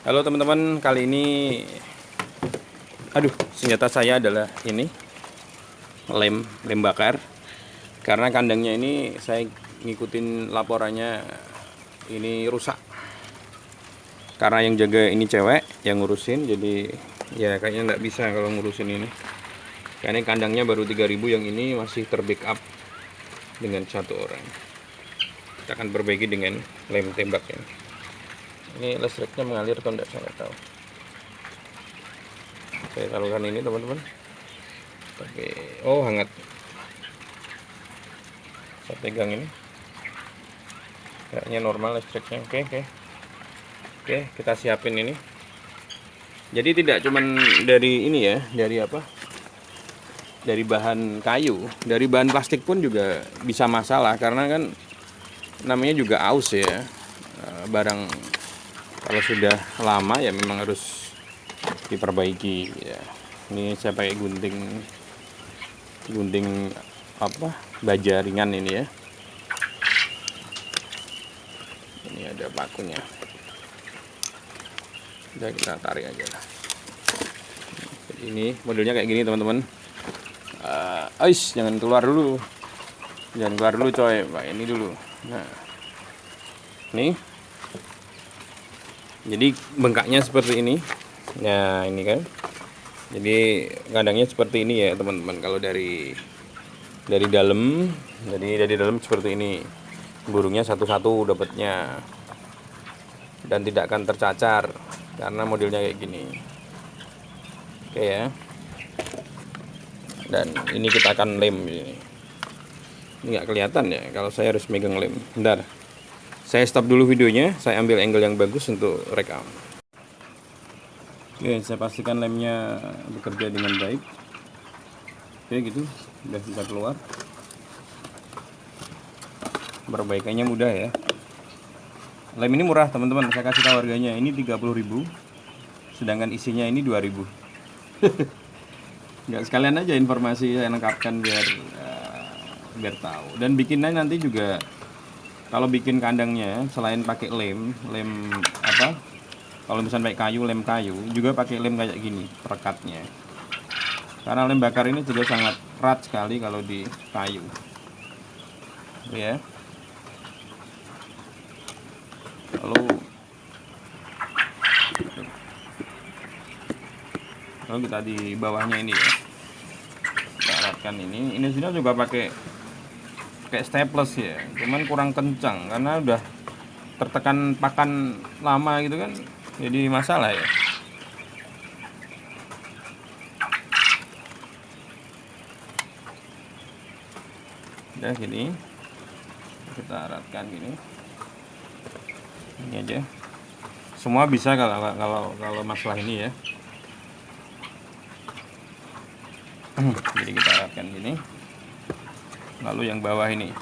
Halo teman-teman, kali ini senjata saya adalah ini lem bakar. Karena kandangnya ini saya ngikutin laporannya ini rusak. Karena yang jaga ini cewek yang ngurusin, jadi ya kayaknya nggak bisa kalau ngurusin ini. Karena kandangnya baru 3.000, yang ini masih terbackup dengan satu orang. Kita akan perbaiki dengan lem tembaknya. Ini listriknya mengalir atau enggak saya nggak tahu. Saya taruhkan ini teman-teman. Oke, oh hangat. Saya pegang ini. Kayaknya normal listriknya. Oke, kita siapin ini. Jadi tidak cuman dari ini ya, dari apa? Dari bahan kayu, dari bahan plastik pun juga bisa masalah karena kan namanya juga aus ya. Barang kalau sudah lama ya memang harus diperbaiki ya. Ini saya pakai gunting apa, baja ringan ini ya. Ini ada pakunya, udah kita tarik aja lah. Ini modelnya kayak gini teman-teman. Jangan keluar dulu coy, Pak, ini dulu. Nah, nih jadi bengkaknya seperti ini. Nah ini kan, jadi kandangnya seperti ini ya teman-teman. Kalau dari dalam, jadi dari dalam seperti ini, burungnya satu-satu dapatnya dan tidak akan tercacar karena modelnya kayak gini. Oke ya, dan ini kita akan lem ini nggak kelihatan ya kalau saya harus megang lem. Bentar, saya stop dulu videonya, saya ambil angle yang bagus untuk rekam. Oke, saya pastikan lemnya bekerja dengan baik. Oke gitu, sudah bisa keluar. Perbaikannya mudah ya. Lem ini murah teman-teman, saya kasih tahu harganya. Ini 30.000, sedangkan isinya ini 2.000. Nggak sekalian aja informasi saya lengkapkan biar tahu. Dan bikinnya nanti juga, kalau bikin kandangnya selain pakai lem apa, kalau misalnya pakai kayu, lem kayu, juga pakai lem kayak gini perekatnya. Karena lem bakar ini juga sangat erat sekali kalau di kayu. Ya. Lalu kita di bawahnya ini ya. Kita aratkan ini. Ini sudah juga pakai staples ya. Cuman kurang kencang karena udah tertekan pakan lama gitu kan. Jadi masalah ya. Udah gini, kita aratkan gini. Ini aja. Semua bisa kalau masalah ini ya. Jadi kita aratkan gini. Lalu yang bawah ini,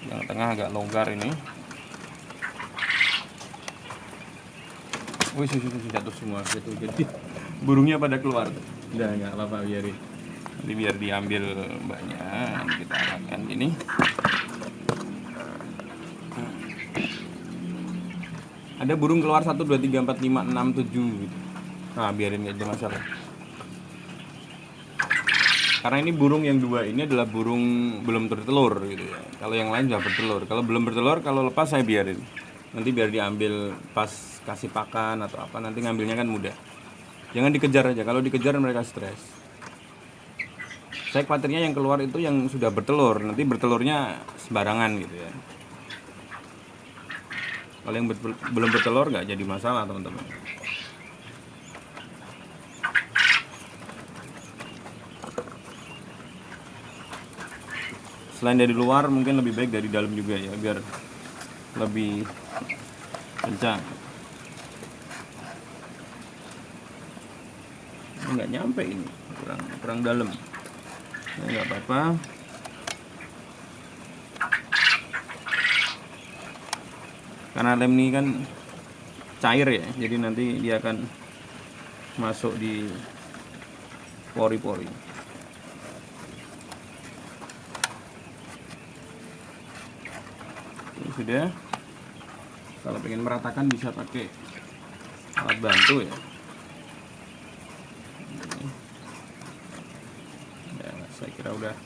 yang tengah agak longgar ini. Wih, jatuh semua gitu. Jadi burungnya pada keluar. Udah nggak apa-apa, biarin. Nanti biar diambil mbaknya, kita aratkan gini. Ada burung keluar 1, 2, 3, 4, 5, 6, 7 gitu. Nah biarin, nggak ada masalah. Karena ini burung yang dua ini adalah burung belum bertelur gitu ya. Kalau yang lain sudah bertelur. Kalau belum bertelur, kalau lepas saya biarin. Nanti biar diambil pas kasih pakan atau apa, nanti ngambilnya kan mudah. Jangan dikejar aja. Kalau dikejar mereka stres. Saya khawatirnya yang keluar itu yang sudah bertelur. Nanti bertelurnya sembarangan gitu ya. Kalau yang belum bertelur nggak jadi masalah teman-teman. Selain dari luar, mungkin lebih baik dari dalam juga ya, biar lebih kencang. Nggak nyampe ini, kurang dalam. Ya, nggak apa-apa. Karena lem ini kan cair ya, jadi nanti dia akan masuk di pori-pori. Ini sudah. Kalau pengen meratakan bisa pakai alat bantu ya. Ya, saya kira udah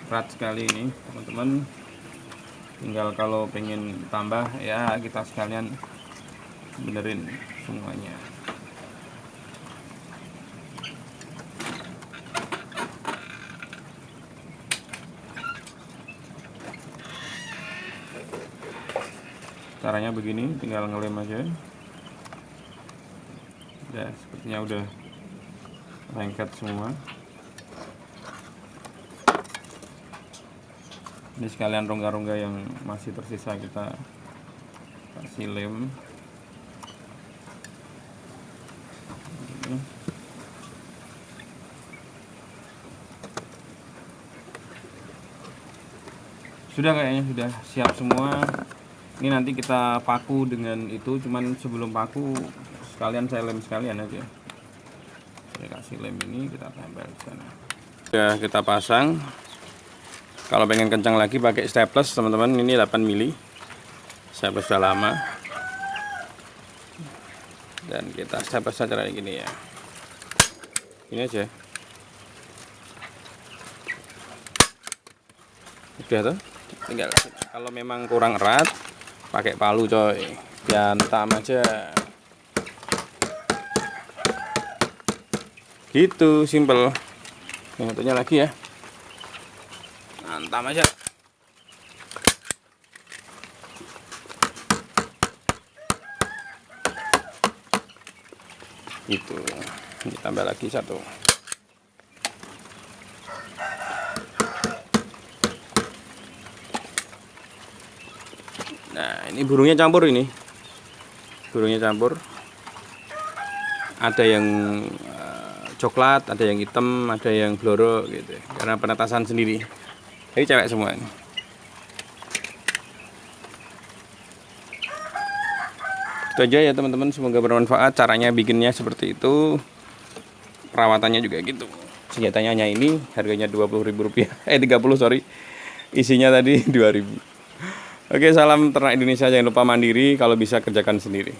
rata sekali ini teman-teman. Tinggal kalau pengen tambah ya kita sekalian benerin semuanya. Caranya begini, tinggal ngelem aja. Ya, sepertinya udah lengket semua. Ini sekalian rongga-rongga yang masih tersisa kita kasih lem. Sudah kayaknya sudah siap semua. Ini nanti kita paku dengan itu, cuman sebelum paku sekalian saya lem sekalian aja. Saya kasih lem ini, kita tempel di sana. Sudah kita pasang. Kalau pengen kencang lagi pakai staples teman-teman, ini 8 mili. Staples sudah lama. Dan kita staples saja kayak gini ya. Ini aja. Udah tuh. Tinggal kalau memang kurang erat pakai palu coy. Diantam aja. Gitu, simple. Yang satunya lagi ya. Hantam aja. Gitu. Ditambah lagi satu. Nah, ini burungnya campur ini. Burungnya campur. Ada yang coklat, ada yang hitam, ada yang bloro gitu. Karena penetasan sendiri. Ini cewek semua ini. Itu aja ya teman-teman, semoga bermanfaat. Caranya bikinnya seperti itu. Perawatannya juga gitu. Senjatanya hanya ini, harganya Rp20.000. 30 sorry. Isinya tadi 2.000. Oke, salam ternak Indonesia, jangan lupa mandiri, kalau bisa kerjakan sendiri.